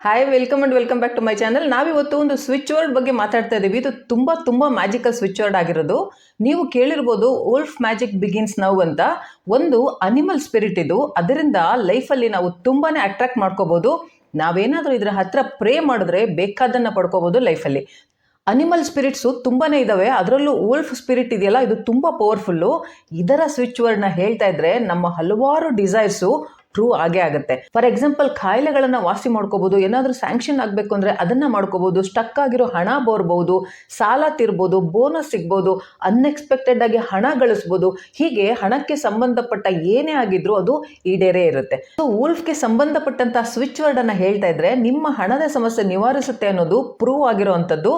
Hi welcome back to my channel. ನಾವಿವತ್ತು ಒಂದು switch word ಬಗ್ಗೆ ಮಾತಾಡ್ತಾ ಇದ್ದೀವಿ. ಇದು ತುಂಬ ಮ್ಯಾಜಿಕಲ್ ಸ್ವಿಚ್ ವರ್ಡ್ ಆಗಿರೋದು. ನೀವು ಕೇಳಿರ್ಬೋದು ವೋಲ್ಫ್ ಮ್ಯಾಜಿಕ್ ಬಿಗಿನ್ಸ್ ನೌ ಅಂತ. ಒಂದು ಅನಿಮಲ್ ಸ್ಪಿರಿಟ್ ಇದು. ಅದರಿಂದ ಲೈಫಲ್ಲಿ ನಾವು ತುಂಬಾ ಅಟ್ರಾಕ್ಟ್ ಮಾಡ್ಕೋಬೋದು. ನಾವೇನಾದರೂ ಇದರ ಹತ್ರ ಪ್ರೇ ಮಾಡಿದ್ರೆ ಬೇಕಾದನ್ನು ಪಡ್ಕೋಬೋದು ಲೈಫಲ್ಲಿ. ಅನಿಮಲ್ ಸ್ಪಿರಿಟ್ಸು ತುಂಬಾ ಇದ್ದಾವೆ. ಅದರಲ್ಲೂ ವೋಲ್ಫ್ ಸ್ಪಿರಿಟ್ ಇದೆಯಲ್ಲ, ಇದು ತುಂಬ ಪವರ್ಫುಲ್ಲು. ಇದರ ಸ್ವಿಚ್ ವರ್ಡ್ನ ಹೇಳ್ತಾ ಇದ್ರೆ ನಮ್ಮ ಹಲವಾರು ಡಿಸೈರ್ಸು ಟ್ರೂ ಆಗೇ ಆಗುತ್ತೆ. ಫಾರ್ ಎಕ್ಸಾಂಪಲ್, ಕಾಯಿಲೆಗಳನ್ನು ವಾಸಿ ಮಾಡ್ಕೋಬಹುದು, ಏನಾದರೂ ಸ್ಯಾಂಕ್ಷನ್ ಆಗಬೇಕು ಅಂದರೆ ಅದನ್ನು ಮಾಡ್ಕೋಬಹುದು, ಸ್ಟಕ್ ಆಗಿರೋ ಹಣ ಬೋರ್ಬೋದು, ಸಾಲ ತೀರ್ಬೋದು, ಬೋನಸ್ ಸಿಗ್ಬೋದು, ಅನ್ಎಕ್ಸ್ಪೆಕ್ಟೆಡ್ ಆಗಿ ಹಣ ಗಳಿಸ್ಬೋದು. ಹೀಗೆ ಹಣಕ್ಕೆ ಸಂಬಂಧಪಟ್ಟ ಏನೇ ಆಗಿದ್ರು ಅದು ಈಡೇರೇ ಇರುತ್ತೆ. ಸೊ ವೋಲ್ಫ್ಗೆ ಸಂಬಂಧಪಟ್ಟಂತಹ ಸ್ವಿಚ್ ವರ್ಡನ್ನು ಹೇಳ್ತಾ ಇದ್ರೆ ನಿಮ್ಮ ಹಣದ ಸಮಸ್ಯೆ ನಿವಾರಿಸುತ್ತೆ ಅನ್ನೋದು ಪ್ರೂವ್ ಆಗಿರೋವಂಥದ್ದು.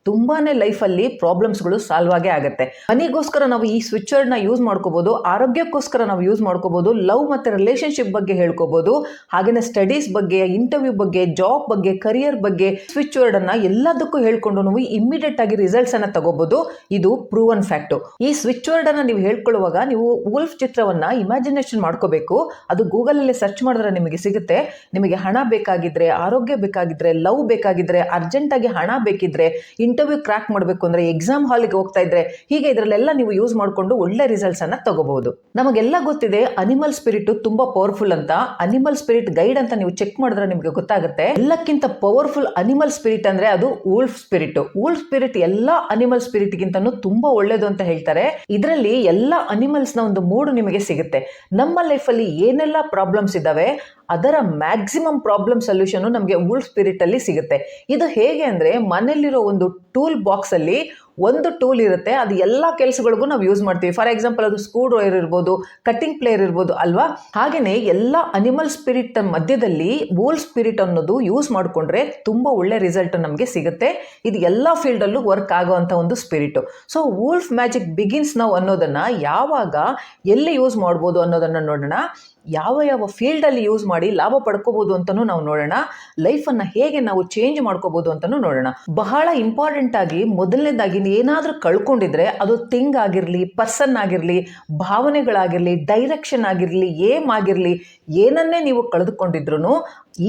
ತುಂಬಾನೇ ಲೈಫಲ್ಲಿ ಪ್ರಾಬ್ಲಮ್ಸ್ಗಳು ಸಾಲ್ವ್ ಆಗೇ ಆಗುತ್ತೆ. ಮನಿಗೋಸ್ಕರ ನಾವು ಈ ಸ್ವಿಚ್ ವರ್ಡ್ನ ಯೂಸ್ ಮಾಡ್ಕೋಬಹುದು, ಆರೋಗ್ಯಕ್ಕೋಸ್ಕರ ನಾವು ಯೂಸ್ ಮಾಡ್ಕೋಬಹುದು, ಲವ್ ಮತ್ತು ರಿಲೇಷನ್ಶಿಪ್ ಬಗ್ಗೆ ಹೇಳ್ಕೋಬಹುದು, ಹಾಗೆಯೇ ಸ್ಟಡೀಸ್ ಬಗ್ಗೆ, ಇಂಟರ್ವ್ಯೂ ಬಗ್ಗೆ, ಜಾಬ್ ಬಗ್ಗೆ, ಕರಿಯರ್ ಬಗ್ಗೆ ಸ್ವಿಚ್ ವರ್ಡ್ ಅನ್ನ ಎಲ್ಲದಕ್ಕೂ ಹೇಳ್ಕೊಂಡು ನಾವು ಇಮಿಡಿಯೇಟ್ ಆಗಿ ರಿಸಲ್ಟ್ಸ್ ಅನ್ನ ತಗೋಬಹುದು. ಇದು ಪ್ರೂವನ್ ಫ್ಯಾಕ್ಟ್. ಈ ಸ್ವಿಚ್ ವರ್ಡ್ ಅನ್ನ ನೀವು ಹೇಳ್ಕೊಳ್ಳುವಾಗ ನೀವು ವೋಲ್ಫ್ ಚಿತ್ರವನ್ನ ಇಮ್ಯಾಜಿನೇಷನ್ ಮಾಡ್ಕೋಬೇಕು. ಅದು ಗೂಗಲ್ ಅಲ್ಲಿ ಸರ್ಚ್ ಮಾಡಿದ್ರೆ ನಿಮಗೆ ಸಿಗುತ್ತೆ. ನಿಮಗೆ ಹಣ ಬೇಕಾಗಿದ್ರೆ, ಆರೋಗ್ಯ ಬೇಕಾಗಿದ್ರೆ, ಲವ್ ಬೇಕಾಗಿದ್ರೆ, ಅರ್ಜೆಂಟ್ ಆಗಿ ಹಣ ಬೇಕಿದ್ರೆ, ಇಂಟರ್ವ್ಯೂ ಕ್ರಾಕ್ ಮಾಡಬೇಕು ಅಂದ್ರೆ, ಎಕ್ಸಾಮ್ ಹಾಲಿಗೆ ಹೋಗ್ತಾ ಇದ್ರೆ, ಹೀಗೆ ಇದರಲ್ಲೆಲ್ಲ ನೀವು ಯೂಸ್ ಮಾಡಿಕೊಂಡು ಒಳ್ಳೆ ರಿಸಲ್ಟ್ಸ್ ಅನ್ನ ತಗೋಬಹುದು. ನಮಗೆಲ್ಲ ಗೊತ್ತಿದೆ ಅನಿಮಲ್ ಸ್ಪಿರಿಟ್ ತುಂಬಾ ಪವರ್ಫುಲ್ ಅಂತ. ಅನಿಮಲ್ ಸ್ಪಿರಿಟ್ ಗೈಡ್ ಅಂತ ನೀವು ಚೆಕ್ ಮಾಡಿದ್ರೆ ನಿಮಗೆ ಗೊತ್ತಾಗುತ್ತೆ. ಎಲ್ಲಕ್ಕಿಂತ ಪವರ್ಫುಲ್ ಅನಿಮಲ್ ಸ್ಪಿರಿಟ್ ಅಂದ್ರೆ ಅದು ವೋಲ್ಫ್ ಸ್ಪಿರಿಟ್. ವೋಲ್ಫ್ ಸ್ಪಿರಿಟ್ ಎಲ್ಲಾ ಅನಿಮಲ್ ಸ್ಪಿರಿಟ್ ಗಿಂತನೂ ತುಂಬಾ ಒಳ್ಳೇದು ಅಂತ ಹೇಳ್ತಾರೆ. ಇದರಲ್ಲಿ ಎಲ್ಲಾ ಅನಿಮಲ್ಸ್ ನ ಒಂದು ಮೂಡ್ ನಿಮಗೆ ಸಿಗುತ್ತೆ. ನಮ್ಮ ಲೈಫ್ ಅಲ್ಲಿ ಏನೆಲ್ಲ ಪ್ರಾಬ್ಲಮ್ಸ್ ಇದಾವೆ ಅದರ ಮ್ಯಾಕ್ಸಿಮಮ್ ಪ್ರಾಬ್ಲಮ್ ಸೊಲ್ಯೂಷನ್ ನಮಗೆ ವೋಲ್ಫ್ ಸ್ಪಿರಿಟ್ ಅಲ್ಲಿ ಸಿಗುತ್ತೆ. ಇದು ಹೇಗೆ ಅಂದ್ರೆ, ಮನೆಯಲ್ಲಿರೋ ಒಂದು ಟೂಲ್ ಬಾಕ್ಸ್ ಅಲ್ಲಿ ಒಂದು ಟೂಲ್ ಇರುತ್ತೆ, ಅದು ಎಲ್ಲ ಕೆಲಸಗಳಿಗೂ ನಾವು ಯೂಸ್ ಮಾಡ್ತೀವಿ. ಫಾರ್ ಎಕ್ಸಾಂಪಲ್, ಅದು ಸ್ಕ್ರೂ ಡ್ರೈವರ್ ಇರ್ಬೋದು, ಕಟ್ಟಿಂಗ್ ಪ್ಲೇಯರ್ ಇರ್ಬೋದು ಅಲ್ವಾ. ಹಾಗೇನೆ ಎಲ್ಲ ಅನಿಮಲ್ ಸ್ಪಿರಿಟ್ ಮಧ್ಯದಲ್ಲಿ ವೋಲ್ಫ್ ಸ್ಪಿರಿಟ್ ಅನ್ನೋದು ಯೂಸ್ ಮಾಡಿಕೊಂಡ್ರೆ ತುಂಬಾ ಒಳ್ಳೆ ರಿಸಲ್ಟ್ ನಮಗೆ ಸಿಗುತ್ತೆ. ಇದು ಎಲ್ಲ ಫೀಲ್ಡ್ ಅಲ್ಲೂ ವರ್ಕ್ ಆಗುವಂತ ಒಂದು spirit. So wolf magic begins now ಅನ್ನೋದನ್ನ ಯಾವಾಗ ಎಲ್ಲಿ ಯೂಸ್ ಮಾಡ್ಬೋದು ಅನ್ನೋದನ್ನ ನೋಡೋಣ. ಯಾವ ಫೀಲ್ಡ್ ಅಲ್ಲಿ ಯೂಸ್ ಮಾಡಿ ಲಾಭ ಪಡ್ಕೋಬಹುದು ಅಂತಾನೂ ನಾವು ನೋಡೋಣ. ಲೈಫ್ ಅನ್ನ ಹೇಗೆ ನಾವು ಚೇಂಜ್ ಮಾಡ್ಕೋಬಹುದು ಅಂತಾನೂ ನೋಡೋಣ. ಬಹಳ ಇಂಪಾರ್ಟೆಂಟ್ ಆಗಿ ಮೊದಲನೇದಾಗಿ ಏನಾದ್ರೂ ಕಳ್ಕೊಂಡಿದ್ರೆ, ಅದು ಥಿಂಗ್ ಆಗಿರ್ಲಿ, ಪರ್ಸನ್ ಆಗಿರ್ಲಿ, ಭಾವನೆಗಳಾಗಿರ್ಲಿ, ಡೈರೆಕ್ಷನ್ ಆಗಿರ್ಲಿ, ಏಮ್ ಆಗಿರ್ಲಿ, ಏನನ್ನೇ ನೀವು ಕಳೆದುಕೊಂಡಿದ್ರು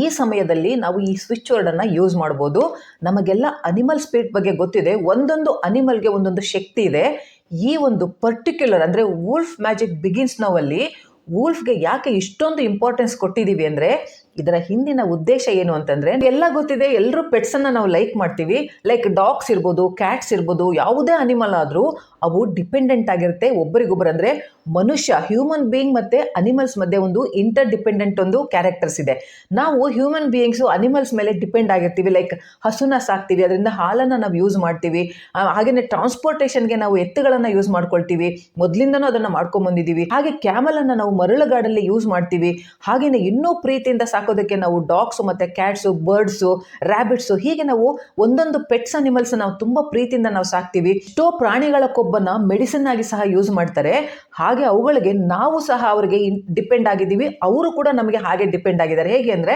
ಈ ಸಮಯದಲ್ಲಿ ನಾವು ಈ ಸ್ವಿಚ್ ವರ್ಡ್ ಅನ್ನ ಯೂಸ್ ಮಾಡಬಹುದು. ನಮಗೆಲ್ಲ ಅನಿಮಲ್ ಸ್ಪಿರಿಟ್ ಬಗ್ಗೆ ಗೊತ್ತಿದೆ. ಒಂದೊಂದು ಅನಿಮಲ್ಗೆ ಒಂದೊಂದು ಶಕ್ತಿ ಇದೆ. ಈ ಒಂದು ಪರ್ಟಿಕ್ಯುಲರ್ ಅಂದ್ರೆ ವೋಲ್ಫ್ ಮ್ಯಾಜಿಕ್ ಬಿಗಿನ್ಸ್ ನೌ ಅಲ್ಲಿ ವೋಲ್ಫ್ಗೆ ಯಾಕೆ ಇಷ್ಟೊಂದು ಇಂಪಾರ್ಟೆನ್ಸ್ ಕೊಟ್ಟಿದ್ದೀವಿ ಅಂದರೆ, ಇದರ ಹಿಂದಿನ ಉದ್ದೇಶ ಏನು ಅಂತಂದರೆ, ಎಲ್ಲ ಗೊತ್ತಿದೆ, ಎಲ್ಲರೂ ಪೆಟ್ಸನ್ನು ನಾವು ಲೈಕ್ ಮಾಡ್ತೀವಿ. ಲೈಕ್ ಡಾಗ್ಸ್ ಇರ್ಬೋದು, ಕ್ಯಾಟ್ಸ್ ಇರ್ಬೋದು, ಯಾವುದೇ ಅನಿಮಲ್ ಆದರೂ ಅವು ಡಿಪೆಂಡೆಂಟ್ ಆಗಿರುತ್ತೆ ಒಬ್ಬರಿಗೊಬ್ಬರು. ಅಂದರೆ ಮನುಷ್ಯ, ಹ್ಯೂಮನ್ ಬೀಯಿಂಗ್ ಮತ್ತು ಅನಿಮಲ್ಸ್ ಮಧ್ಯೆ ಒಂದು ಇಂಟರ್ ಡಿಪೆಂಡೆಂಟ್ ಒಂದು ಕ್ಯಾರೆಕ್ಟರ್ಸ್ ಇದೆ. ನಾವು ಹ್ಯೂಮನ್ ಬೀಯಿಂಗ್ಸು ಅನಿಮಲ್ಸ್ ಮೇಲೆ ಡಿಪೆಂಡ್ ಆಗಿರ್ತೀವಿ. ಲೈಕ್ ಹಸುನ ಸಾಕ್ತೀವಿ, ಅದರಿಂದ ಹಾಲನ್ನು ನಾವು ಯೂಸ್ ಮಾಡ್ತೀವಿ. ಹಾಗೆಯೇ ಟ್ರಾನ್ಸ್ಪೋರ್ಟೇಷನ್ಗೆ ನಾವು ಎತ್ತುಗಳನ್ನು ಯೂಸ್ ಮಾಡ್ಕೊಳ್ತೀವಿ, ಮೊದಲಿಂದನೂ ಅದನ್ನು ಮಾಡ್ಕೊಂಡ್ಬಂದಿದ್ದೀವಿ. ಹಾಗೆ ಕ್ಯಾಮಲನ್ನು ನಾವು ಮರಳುಗಾಡಲ್ಲಿ ಯೂಸ್ ಮಾಡ್ತೀವಿ. ಹಾಗೆಯೇ ಇನ್ನೂ ಪ್ರೀತಿಯಿಂದ ಸಾಕೋದಕ್ಕೆ ನಾವು ಡಾಗ್ಸು ಮತ್ತು ಕ್ಯಾಟ್ಸು, ಬರ್ಡ್ಸು, ರ್ಯಾಬಿಟ್ಸು, ಹೀಗೆ ನಾವು ಒಂದೊಂದು ಪೆಟ್ಸ್ ಅನಿಮಲ್ಸ್ ನಾವು ತುಂಬ ಪ್ರೀತಿಯಿಂದ ನಾವು ಸಾಕ್ತೀವಿ. ಎಷ್ಟೋ ಪ್ರಾಣಿಗಳ ಕೊಬ್ಬನ್ನ ಮೆಡಿಸಿನ್ ಆಗಿ ಸಹ ಯೂಸ್ ಮಾಡ್ತಾರೆ. ಹಾಗೆ ಅವುಗಳಿಗೆ ನಾವು ಸಹ ಅವರಿಗೆ ಡಿಪೆಂಡ್ ಆಗಿದ್ದೀವಿ, ಅವರು ಕೂಡ ನಮಗೆ ಹಾಗೆ ಡಿಪೆಂಡ್ ಆಗಿದ್ದಾರೆ. ಹೇಗೆ ಅಂದರೆ,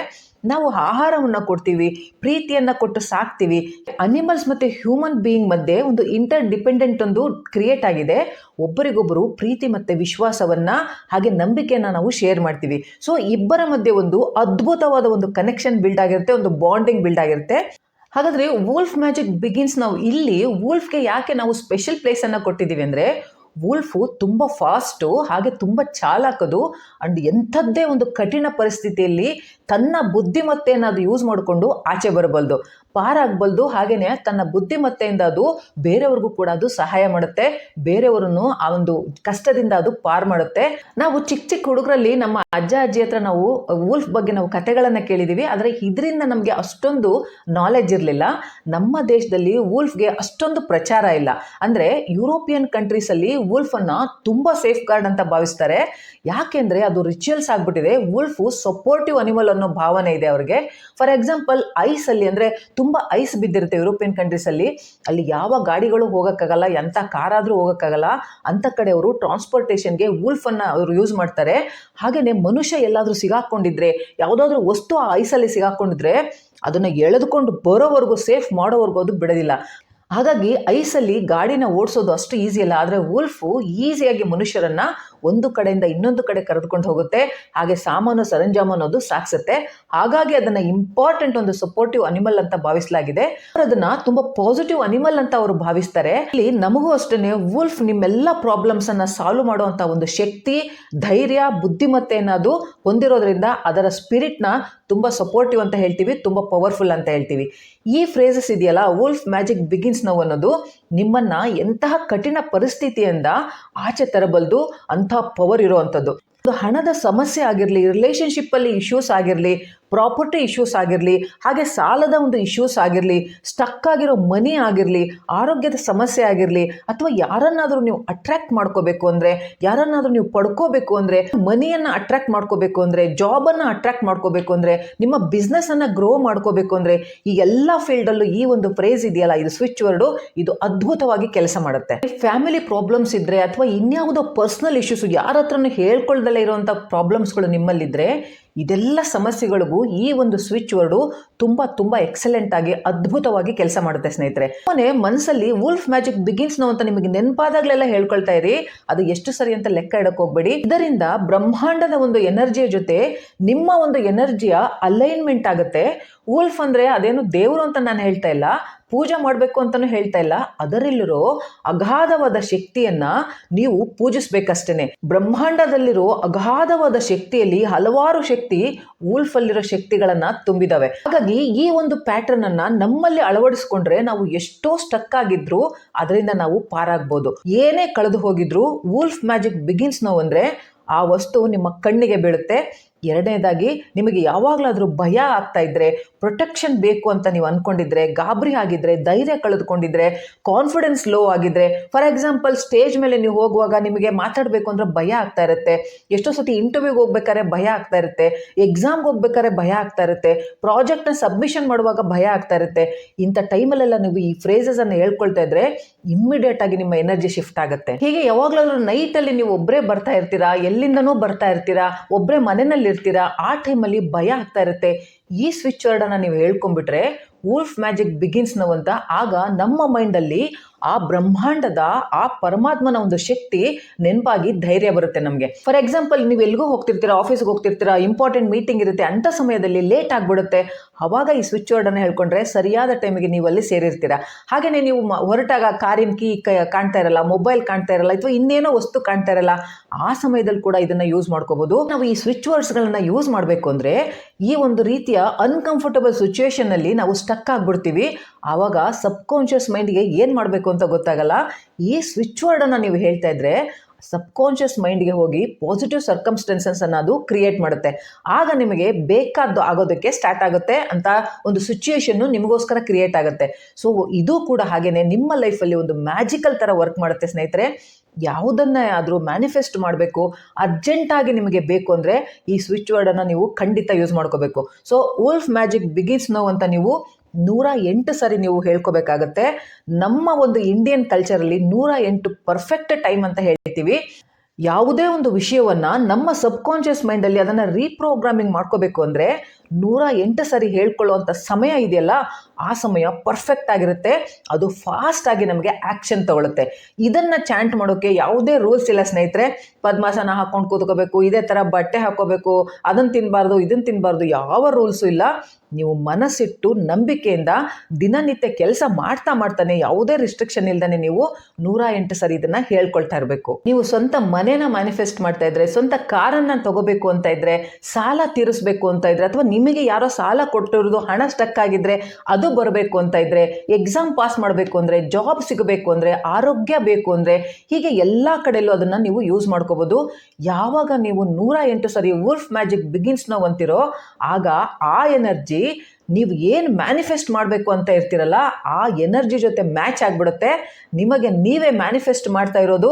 ನಾವು ಆಹಾರವನ್ನು ಕೊಡ್ತೀವಿ, ಪ್ರೀತಿಯನ್ನು ಕೊಟ್ಟು ಸಾಕ್ತೀವಿ. ಅನಿಮಲ್ಸ್ ಮತ್ತು ಹ್ಯೂಮನ್ ಬೀಯಿಂಗ್ ಮಧ್ಯೆ ಒಂದು ಇಂಟರ್ ಡಿಪೆಂಡೆಂಟ್ ಒಂದು ಕ್ರಿಯೇಟ್ ಆಗಿದೆ. ಒಬ್ಬರಿಗೊಬ್ಬರು ಪ್ರೀತಿ ಮತ್ತು ವಿಶ್ವಾಸವನ್ನು ಹಾಗೆ ನಂಬಿಕೆಯನ್ನು ನಾವು ಶೇರ್ ಮಾಡ್ತೀವಿ. ಸೊ ಇಬ್ಬರ ಮಧ್ಯೆ ಒಂದು ಅದ್ಭುತವಾದ ಒಂದು ಕನೆಕ್ಷನ್ ಬಿಲ್ಡ್ ಆಗಿರುತ್ತೆ, ಒಂದು ಬಾಂಡಿಂಗ್ ಬಿಲ್ಡ್ ಆಗಿರುತ್ತೆ. ಹಾಗಾದರೆ ವೋಲ್ಫ್ ಮ್ಯಾಜಿಕ್ ಬಿಗಿನ್ಸ್ ನಾವು ಇಲ್ಲಿ ವೋಲ್ಫ್ಗೆ ಯಾಕೆ ನಾವು ಸ್ಪೆಷಲ್ ಪ್ಲೇಸನ್ನು ಕೊಟ್ಟಿದ್ದೀವಿ ಅಂದರೆ, ವೋಲ್ಫು ತುಂಬ ಫಾಸ್ಟು, ಹಾಗೆ ತುಂಬ ಚಾಲಾಕದು. ಅಂಡ್ ಎಂಥದ್ದೇ ಒಂದು ಕಠಿಣ ಪರಿಸ್ಥಿತಿಯಲ್ಲಿ ತನ್ನ ಬುದ್ಧಿಮತ್ತೆಯನ್ನು ಅದು ಯೂಸ್ ಮಾಡಿಕೊಂಡು ಆಚೆ ಬರಬಲ್ದು, ಪಾರಾಗಬಲ್ದು. ಹಾಗೆಯೇ ತನ್ನ ಬುದ್ಧಿಮತ್ತೆಯಿಂದ ಅದು ಬೇರೆಯವ್ರಿಗೂ ಕೂಡ ಅದು ಸಹಾಯ ಮಾಡುತ್ತೆ, ಬೇರೆಯವರನ್ನು ಆ ಒಂದು ಕಷ್ಟದಿಂದ ಅದು ಪಾರು ಮಾಡುತ್ತೆ. ನಾವು ಚಿಕ್ಕ ಹುಡುಗರಲ್ಲಿ ನಮ್ಮ ಅಜ್ಜ ಅಜ್ಜಿ ಹತ್ರ ನಾವು ವೋಲ್ಫ್ ಬಗ್ಗೆ ನಾವು ಕಥೆಗಳನ್ನು ಕೇಳಿದ್ದೀವಿ. ಆದರೆ ಇದರಿಂದ ನಮಗೆ ಅಷ್ಟೊಂದು ನಾಲೆಜ್ ಇರಲಿಲ್ಲ. ನಮ್ಮ ದೇಶದಲ್ಲಿ ವೋಲ್ಫ್ಗೆ ಅಷ್ಟೊಂದು ಪ್ರಚಾರ ಇಲ್ಲ. ಅಂದರೆ ಯುರೋಪಿಯನ್ ಕಂಟ್ರೀಸಲ್ಲಿ ವೋಲ್ಫನ್ನು ತುಂಬ ಸೇಫ್ ಗಾರ್ಡ್ ಅಂತ ಭಾವಿಸ್ತಾರೆ. ಯಾಕೆಂದರೆ ಅದು ರಿಚುವಲ್ಸ್ ಆಗಿಬಿಟ್ಟಿದೆ. ವೋಲ್ಫು ಸಪೋರ್ಟಿವ್ ಅನಿಮಲ್ ಅನ್ನೋ ಭಾವನೆ ಇದೆ ಅವ್ರಿಗೆ. ಫಾರ್ ಎಕ್ಸಾಂಪಲ್, ಐಸಲ್ಲಿ ಅಂದರೆ ತುಂಬ ಐಸ್ ಬಿದ್ದಿರುತ್ತೆ ಯುರೋಪಿಯನ್ ಕಂಟ್ರೀಸಲ್ಲಿ, ಅಲ್ಲಿ ಯಾವ ಗಾಡಿಗಳು ಹೋಗೋಕ್ಕಾಗಲ್ಲ, ಎಂಥ ಕಾರಾದರೂ ಹೋಗೋಕ್ಕಾಗಲ್ಲ. ಅಂಥ ಕಡೆ ಅವರು ಟ್ರಾನ್ಸ್ಪೋರ್ಟೇಷನ್ಗೆ ವೋಲ್ಫನ್ನು ಅವರು ಯೂಸ್ ಮಾಡ್ತಾರೆ. ಹಾಗೆಯೇ ಮನುಷ್ಯ ಎಲ್ಲಾದರೂ ಸಿಗಾಕೊಂಡಿದ್ರೆ, ಯಾವುದಾದ್ರೂ ವಸ್ತು ಆ ಐಸಲ್ಲಿ ಸಿಗಾಕೊಂಡಿದ್ರೆ ಅದನ್ನು ಎಳೆದುಕೊಂಡು ಬರೋವರೆಗೂ, ಸೇಫ್ ಮಾಡೋವರೆಗೂ ಅದು ಬಿಡೋದಿಲ್ಲ. ಹಾಗಾಗಿ ಐಸಲ್ಲಿ ಗಾಡಿನ ಓಡಿಸೋದು ಅಷ್ಟು ಈಸಿ ಅಲ್ಲ. ಆದರೆ ವೋಲ್ಫು ಈಸಿಯಾಗಿ ಮನುಷ್ಯರನ್ನು ಒಂದು ಕಡೆಯಿಂದ ಇನ್ನೊಂದು ಕಡೆ ಕರೆದುಕೊಂಡು ಹೋಗುತ್ತೆ. ಹಾಗೆ ಸಾಮಾನು ಸರಂಜಾಮು ಅನ್ನೋದು ಸಾಗಿಸುತ್ತೆ. ಹಾಗಾಗಿ ಅದನ್ನ ಇಂಪಾರ್ಟೆಂಟ್ ಒಂದು ಸಪೋರ್ಟಿವ್ ಅನಿಮಲ್ ಅಂತ ಭಾವಿಸಲಾಗಿದೆ. ಅದನ್ನ ತುಂಬಾ ಪಾಸಿಟಿವ್ ಅನಿಮಲ್ ಅಂತ ಅವರು ಭಾವಿಸ್ತಾರೆ. ಇಲ್ಲಿ ನಮಗೂ ಅಷ್ಟೇ ವುಲ್ಫ್ ನಿಮ್ಮೆಲ್ಲ ಪ್ರಾಬ್ಲಮ್ಸ್ ಅನ್ನ ಸಾಲ್ವ್ ಮಾಡುವಂತ ಒಂದು ಶಕ್ತಿ, ಧೈರ್ಯ, ಬುದ್ಧಿಮತ್ತೆಯನ್ನು ಅದು ಹೊಂದಿರೋದ್ರಿಂದ ಅದರ ಸ್ಪಿರಿಟ್ನ ತುಂಬ ಸಪೋರ್ಟಿವ್ ಅಂತ ಹೇಳ್ತೀವಿ, ತುಂಬ ಪವರ್ಫುಲ್ ಅಂತ ಹೇಳ್ತೀವಿ. ಈ ಫ್ರೇಸಸ್ ಇದೆಯಲ್ಲ, ವುಲ್ಫ್ ಮ್ಯಾಜಿಕ್ ಬಿಗಿನ್ಸ್ ನೌ ಅನ್ನೋದು ನಿಮ್ಮನ್ನ ಎಂತಹ ಕಠಿಣ ಪರಿಸ್ಥಿತಿಯಿಂದ ಆಚೆ ತರಬಲ್ದು ಅಂತಹ ಪವರ್ ಇರುವಂಥದ್ದು. ಅದು ಹಣದ ಸಮಸ್ಯೆ ಆಗಿರಲಿ, ರಿಲೇಷನ್ಶಿಪ್ಪಲ್ಲಿ ಇಶ್ಯೂಸ್ ಆಗಿರಲಿ, ಪ್ರಾಪರ್ಟಿ ಇಶ್ಯೂಸ್ ಆಗಿರಲಿ, ಹಾಗೆ ಸಾಲದ ಒಂದು ಇಶ್ಯೂಸ್ ಆಗಿರಲಿ, ಸ್ಟಕ್ ಆಗಿರೋ ಮನಿ ಆಗಿರಲಿ, ಆರೋಗ್ಯದ ಸಮಸ್ಯೆ ಆಗಿರಲಿ, ಅಥವಾ ಯಾರನ್ನಾದರೂ ನೀವು ಅಟ್ರಾಕ್ಟ್ ಮಾಡ್ಕೋಬೇಕು ಅಂದರೆ, ಯಾರನ್ನಾದರೂ ನೀವು ಪಡ್ಕೋಬೇಕು ಅಂದರೆ, ಮನಿಯನ್ನು ಅಟ್ರಾಕ್ಟ್ ಮಾಡ್ಕೋಬೇಕು ಅಂದರೆ, ಜಾಬನ್ನು ಅಟ್ರಾಕ್ಟ್ ಮಾಡ್ಕೋಬೇಕು ಅಂದರೆ, ನಿಮ್ಮ ಬಿಸ್ನೆಸ್ಸನ್ನು ಗ್ರೋ ಮಾಡ್ಕೋಬೇಕು ಅಂದರೆ, ಈ ಎಲ್ಲ ಫೀಲ್ಡಲ್ಲೂ ಈ ಒಂದು ಫ್ರೇಸ್ ಇದೆಯಲ್ಲ, ಇದು ಸ್ವಿಚ್ ವರ್ಡು, ಇದು ಅದ್ಭುತವಾಗಿ ಕೆಲಸ ಮಾಡುತ್ತೆ. ಫ್ಯಾಮಿಲಿ ಪ್ರಾಬ್ಲಮ್ಸ್ ಇದ್ದರೆ ಅಥವಾ ಇನ್ಯಾವುದೋ ಪರ್ಸ್ನಲ್ ಇಶ್ಯೂಸ್, ಯಾರ ಹತ್ರನೂ ಹೇಳ್ಕೊಳ್ದಲ್ಲೇ ಇರುವಂಥ ಪ್ರಾಬ್ಲಮ್ಸ್ಗಳು ನಿಮ್ಮಲ್ಲಿದ್ದರೆ, ಇದೆಲ್ಲ ಸಮಸ್ಯೆಗಳಿಗೂ ಈ ಒಂದು ಸ್ವಿಚ್ ವರ್ಡು ತುಂಬ ತುಂಬ ಎಕ್ಸಲೆಂಟ್ ಆಗಿ ಅದ್ಭುತವಾಗಿ ಕೆಲಸ ಮಾಡುತ್ತೆ ಸ್ನೇಹಿತರೆ. ಮನಸ್ಸಲ್ಲಿ ವುಲ್ಫ್ ಮ್ಯಾಜಿಕ್ ಬಿಗಿನ್ಸ್ ನೌ ಅಂತ ನಿಮಗೆ ನೆನಪಾದಾಗಲೆಲ್ಲ ಹೇಳ್ಕೊಳ್ತಾ ಇರಿ. ಅದು ಎಷ್ಟು ಸರಿ ಅಂತ ಲೆಕ್ಕ ಇಡಕ್ಕೆ ಹೋಗ್ಬೇಡಿ. ಇದರಿಂದ ಬ್ರಹ್ಮಾಂಡದ ಒಂದು ಎನರ್ಜಿಯ ಜೊತೆ ನಿಮ್ಮ ಒಂದು ಎನರ್ಜಿಯ ಅಲೈನ್ಮೆಂಟ್ ಆಗುತ್ತೆ. ವುಲ್ಫ್ ಅಂದ್ರೆ ಅದೇನು ದೇವರು ಅಂತ ನಾನು ಹೇಳ್ತಾ ಇಲ್ಲ, ಪೂಜೆ ಮಾಡಬೇಕು ಅಂತಾನು ಹೇಳ್ತಾ ಇಲ್ಲ. ಅದರಲ್ಲಿರೋ ಅಗಾಧವಾದ ಶಕ್ತಿಯನ್ನ ನೀವು ಪೂಜಿಸ್ಬೇಕಷ್ಟೇನೆ. ಬ್ರಹ್ಮಾಂಡದಲ್ಲಿರೋ ಅಗಾಧವಾದ ಶಕ್ತಿಯಲ್ಲಿ ಹಲವಾರು ಶಕ್ತಿ ವುಲ್ಫ್ ಅಲ್ಲಿರೋ ಶಕ್ತಿಗಳನ್ನ ತುಂಬಿದಾವೆ. ಹಾಗಾಗಿ ಈ ಒಂದು ಪ್ಯಾಟರ್ನ್ ಅನ್ನ ನಮ್ಮಲ್ಲಿ ಅಳವಡಿಸ್ಕೊಂಡ್ರೆ ನಾವು ಎಷ್ಟೋ ಸ್ಟಕ್ ಆಗಿದ್ರು ಅದರಿಂದ ನಾವು ಪಾರಾಗ್ಬೋದು. ಏನೇ ಕಳೆದು ಹೋಗಿದ್ರು ವುಲ್ಫ್ ಮ್ಯಾಜಿಕ್ ಬಿಗಿನ್ಸ್ ನೌ ಅಂದ್ರೆ ಆ ವಸ್ತು ನಿಮ್ಮ ಕಣ್ಣಿಗೆ ಬೀಳುತ್ತೆ. ಎರಡನೇದಾಗಿ, ನಿಮಗೆ ಯಾವಾಗಲಾದರೂ ಭಯ ಆಗ್ತಾ ಇದ್ರೆ, ಪ್ರೊಟೆಕ್ಷನ್ ಬೇಕು ಅಂತ ನೀವು ಅಂದ್ಕೊಂಡಿದ್ರೆ, ಗಾಬರಿ ಆಗಿದ್ರೆ, ಧೈರ್ಯ ಕಳೆದುಕೊಂಡಿದ್ರೆ, ಕಾನ್ಫಿಡೆನ್ಸ್ ಲೋ ಆಗಿದ್ರೆ, ಫಾರ್ ಎಕ್ಸಾಂಪಲ್ ಸ್ಟೇಜ್ ಮೇಲೆ ನೀವು ಹೋಗುವಾಗ ನಿಮಗೆ ಮಾತಾಡಬೇಕು ಅಂದ್ರೆ ಭಯ ಆಗ್ತಾ ಇರುತ್ತೆ, ಎಷ್ಟೋ ಸತಿ ಇಂಟರ್ವ್ಯೂಗೆ ಹೋಗ್ಬೇಕಾದ್ರೆ ಭಯ ಆಗ್ತಾ ಇರುತ್ತೆ, ಎಕ್ಸಾಮ್ಗೆ ಹೋಗ್ಬೇಕಾದ್ರೆ ಭಯ ಆಗ್ತಾ ಇರುತ್ತೆ, ಪ್ರಾಜೆಕ್ಟ್ನ ಸಬ್ಮಿಷನ್ ಮಾಡುವಾಗ ಭಯ ಆಗ್ತಾ ಇರುತ್ತೆ. ಇಂಥ ಟೈಮಲ್ಲೆಲ್ಲ ನೀವು ಈ ಫ್ರೇಸಸ್ ಅನ್ನು ಹೇಳ್ಕೊಳ್ತಾ ಇದ್ರೆ ಇಮ್ಮಿಡಿಯೇಟ್ ಆಗಿ ನಿಮ್ಮ ಎನರ್ಜಿ ಶಿಫ್ಟ್ ಆಗುತ್ತೆ. ಹೀಗೆ ಯಾವಾಗಲಾದ್ರೂ ನೈಟಲ್ಲಿ ನೀವು ಒಬ್ಬರೇ ಬರ್ತಾ ಇರ್ತೀರಾ, ಎಲ್ಲಿಂದನೂ ಬರ್ತಾ ಇರ್ತೀರಾ, ಒಬ್ಬರೇ ಮನೆಯಲ್ಲಿ ಇರ್ತೀರಾ, ಆ ಟೈಮಲ್ಲಿ ಭಯ ಆಗ್ತಾ ಇರುತ್ತೆ. ಈ ಸ್ವಿಚ್ ವರ್ಡನ್ನು ನೀವು ಹೇಳ್ಕೊಂಡ್ಬಿಟ್ರೆ ವುಲ್ಫ್ ಮ್ಯಾಜಿಕ್ ಬಿಗಿನ್ಸ್ ನೌ ಅಂತ, ಆಗ ನಮ್ಮ ಮೈಂಡಲ್ಲಿ ಆ ಬ್ರಹ್ಮಾಂಡದ ಆ ಪರಮಾತ್ಮನ ಒಂದು ಶಕ್ತಿ ನೆನಪಾಗಿ ಧೈರ್ಯ ಬರುತ್ತೆ ನಮಗೆ. ಫಾರ್ ಎಕ್ಸಾಂಪಲ್, ನೀವು ಎಲ್ಗೂ ಹೋಗ್ತಿರ್ತೀರಾ, ಆಫೀಸ್ಗೆ ಹೋಗ್ತಿರ್ತೀರಾ, ಇಂಪಾರ್ಟೆಂಟ್ ಮೀಟಿಂಗ್ ಇರುತ್ತೆ, ಅಂಥ ಸಮಯದಲ್ಲಿ ಲೇಟ್ ಆಗಿಬಿಡುತ್ತೆ. ಅವಾಗ ಈ ಸ್ವಿಚ್ ವರ್ಡನ್ನು ಹೇಳ್ಕೊಂಡ್ರೆ ಸರಿಯಾದ ಟೈಮಿಗೆ ನೀವು ಅಲ್ಲಿ ಸೇರಿರ್ತೀರಾ. ಹಾಗೆಯೇ ನೀವು ಹೊರಟಾಗ ಕಾರಿನ ಕೀ ಕಾಣ್ತಾ ಇರಲ್ಲ, ಮೊಬೈಲ್ ಕಾಣ್ತಾ ಇರಲ್ಲ, ಅಥವಾ ಇನ್ನೇನೋ ವಸ್ತು ಕಾಣ್ತಾ ಇರಲ್ಲ, ಆ ಸಮಯದಲ್ಲಿ ಕೂಡ ಇದನ್ನು ಯೂಸ್ ಮಾಡ್ಕೋಬೋದು. ನಾವು ಈ ಸ್ವಿಚ್ ವರ್ಡ್ಸ್ಗಳನ್ನ ಯೂಸ್ ಮಾಡಬೇಕು ಅಂದರೆ ಈ ಒಂದು ರೀತಿಯ ಅನ್ಕಂಫರ್ಟಬಲ್ ಸಿಚುವೇಶನ್ನಲ್ಲಿ ನಾವು ಸ್ಟಕ್ ಆಗಿಬಿಡ್ತೀವಿ. ಆವಾಗ ಸಬ್ಕಾನ್ಷಿಯಸ್ ಮೈಂಡ್ಗೆ ಏನು ಮಾಡಬೇಕು ಅಂತ ಗೊತ್ತಾಗಲ್ಲ. ಈ ಸ್ವಿಚ್ ವರ್ಡನ್ನು ನೀವು ಹೇಳ್ತಾ ಇದ್ರೆ ಸಬ್ಕಾನ್ಷಿಯಸ್ ಮೈಂಡ್ಗೆ ಹೋಗಿ ಪಾಸಿಟಿವ್ ಸರ್ಕಮ್ಸ್ಟೆನ್ಸಸ್ ಅನ್ನೋದು ಕ್ರಿಯೇಟ್ ಮಾಡುತ್ತೆ. ಆಗ ನಿಮಗೆ ಬೇಕಾದ್ದು ಆಗೋದಕ್ಕೆ ಸ್ಟಾರ್ಟ್ ಆಗುತ್ತೆ ಅಂತ ಒಂದು ಸಿಚುಯೇಷನ್ನು ನಿಮಗೋಸ್ಕರ ಕ್ರಿಯೇಟ್ ಆಗುತ್ತೆ. ಸೊ ಇದು ಕೂಡ ಹಾಗೇನೆ ನಿಮ್ಮ ಲೈಫಲ್ಲಿ ಒಂದು ಮ್ಯಾಜಿಕಲ್ ಥರ ವರ್ಕ್ ಮಾಡುತ್ತೆ ಸ್ನೇಹಿತರೆ. ಯಾವುದನ್ನೇ ಆದರೂ ಮ್ಯಾನಿಫೆಸ್ಟ್ ಮಾಡಬೇಕು, ಅರ್ಜೆಂಟಾಗಿ ನಿಮಗೆ ಬೇಕು ಅಂದರೆ ಈ ಸ್ವಿಚ್ ವರ್ಡನ್ನು ನೀವು ಖಂಡಿತ ಯೂಸ್ ಮಾಡ್ಕೋಬೇಕು. So wolf magic begins now ಅಂತ ನೀವು 108 ಸರಿ ನೀವು ಹೇಳ್ಕೋಬೇಕಾಗತ್ತೆ. ನಮ್ಮ ಒಂದು ಇಂಡಿಯನ್ ಕಲ್ಚರಲ್ಲಿ 108 ಪರ್ಫೆಕ್ಟ್ ಟೈಮ್ ಅಂತ ಹೇಳ್ತೀವಿ. ಯಾವುದೇ ಒಂದು ವಿಷಯವನ್ನು ನಮ್ಮ ಸಬ್ಕಾನ್ಷಿಯಸ್ ಮೈಂಡಲ್ಲಿ ಅದನ್ನು ರೀಪ್ರೋಗ್ರಾಮಿಂಗ್ ಮಾಡ್ಕೋಬೇಕು ಅಂದರೆ 108 ಸರಿ ಹೇಳ್ಕೊಳ್ಳುವಂಥ ಸಮಯ ಇದೆಯಲ್ಲ, ಆ ಸಮಯ ಪರ್ಫೆಕ್ಟ್ ಆಗಿರುತ್ತೆ. ಅದು ಫಾಸ್ಟಾಗಿ ನಮಗೆ ಆ್ಯಕ್ಷನ್ ತಗೊಳುತ್ತೆ. ಇದನ್ನು ಚಾಂಟ್ ಮಾಡೋಕ್ಕೆ ಯಾವುದೇ ರೂಲ್ಸ್ ಇಲ್ಲ ಸ್ನೇಹಿತರೆ. ಪದ್ಮಾಸನ ಹಾಕ್ಕೊಂಡು ಕೂತ್ಕೋಬೇಕು, ಇದೇ ಥರ ಬಟ್ಟೆ ಹಾಕ್ಕೋಬೇಕು, ಅದನ್ನು ತಿನ್ನಬಾರ್ದು, ಇದನ್ನು ತಿನ್ನಬಾರ್ದು, ಯಾವ ರೂಲ್ಸು ಇಲ್ಲ. ನೀವು ಮನಸ್ಸಿಟ್ಟು ನಂಬಿಕೆಯಿಂದ ದಿನನಿತ್ಯ ಕೆಲಸ ಮಾಡ್ತಾನೆ ಯಾವುದೇ ರಿಸ್ಟ್ರಿಕ್ಷನ್ ಇಲ್ದೇ ನೀವು 108 ಸರಿ ಇದನ್ನು ಹೇಳ್ಕೊಳ್ತಾ ಇರಬೇಕು. ನೀವು ಸ್ವಂತ ಮನೇನ ಮ್ಯಾನಿಫೆಸ್ಟ್ ಮಾಡ್ತಾ ಇದ್ರೆ, ಸ್ವಂತ ಕಾರನ್ನು ತಗೋಬೇಕು ಅಂತ ಇದ್ರೆ, ಸಾಲ ತೀರಿಸಬೇಕು ಅಂತ ಇದ್ರೆ, ಅಥವಾ ನಿಮಗೆ ಯಾರೋ ಸಾಲ ಕೊಟ್ಟಿರೋದು ಹಣ ಸ್ಟಕ್ ಆಗಿದ್ರೆ ಅದು ಬರಬೇಕು ಅಂತ ಇದ್ರೆ, ಎಕ್ಸಾಮ್ ಪಾಸ್ ಮಾಡಬೇಕು ಅಂದರೆ, ಜಾಬ್ ಸಿಗಬೇಕು ಅಂದರೆ, ಆರೋಗ್ಯ ಬೇಕು ಅಂದರೆ, ಹೀಗೆ ಎಲ್ಲ ಕಡೆಯಲ್ಲೂ ಅದನ್ನು ನೀವು ಯೂಸ್ ಮಾಡ್ಕೋಬೋದು. ಯಾವಾಗ ನೀವು 108 ಸರಿ ವುಲ್ಫ್ ಮ್ಯಾಜಿಕ್ ಬಿಗಿನ್ಸ್ ನೌ ಅಂತಿರೋ, ಆಗ ಆ ಎನರ್ಜಿ ನೀವು ಏನು ಮ್ಯಾನಿಫೆಸ್ಟ್ ಮಾಡಬೇಕು ಅಂತ ಇರ್ತೀರಲ್ಲ, ಆ ಎನರ್ಜಿ ಜೊತೆ ಮ್ಯಾಚ್ ಆಗಿಬಿಡುತ್ತೆ. ನಿಮಗೆ ನೀವೇ ಮ್ಯಾನಿಫೆಸ್ಟ್ ಮಾಡ್ತಾ ಇರೋದು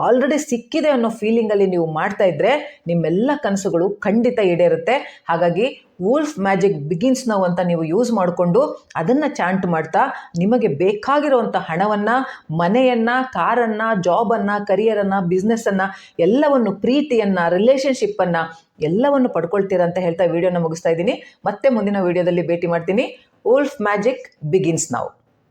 ಆಲ್ರೆಡಿ ಸಿಕ್ಕಿದೆ ಅನ್ನೋ ಫೀಲಿಂಗಲ್ಲಿ ನೀವು ಮಾಡ್ತಾ ಇದ್ರೆ ನಿಮ್ಮೆಲ್ಲ ಕನಸುಗಳು ಖಂಡಿತ ಈಡೇರುತ್ತೆ. ಹಾಗಾಗಿ ವುಲ್ಫ್ ಮ್ಯಾಜಿಕ್ ಬಿಗಿನ್ಸ್ ನೌ ಅಂತ ನೀವು ಯೂಸ್ ಮಾಡಿಕೊಂಡು ಅದನ್ನು ಚಾಂಟ್ ಮಾಡ್ತಾ ನಿಮಗೆ ಬೇಕಾಗಿರುವಂಥ ಹಣವನ್ನು, ಮನೆಯನ್ನು, ಕಾರನ್ನು, ಜಾಬನ್ನು, ಕರಿಯರನ್ನು, ಬಿಸ್ನೆಸ್ಸನ್ನು, ಎಲ್ಲವನ್ನು, ಪ್ರೀತಿಯನ್ನು, ರಿಲೇಷನ್ಶಿಪ್ಪನ್ನು ಎಲ್ಲವನ್ನು ಪಡ್ಕೊಳ್ತೀರಾ ಅಂತ ಹೇಳ್ತಾ ವಿಡಿಯೋನ ಮುಗಿಸ್ತಾ ಇದ್ದೀನಿ. ಮತ್ತೆ ಮುಂದಿನ ವಿಡಿಯೋದಲ್ಲಿ ಭೇಟಿ ಮಾಡ್ತೀನಿ. Wolf magic begins now.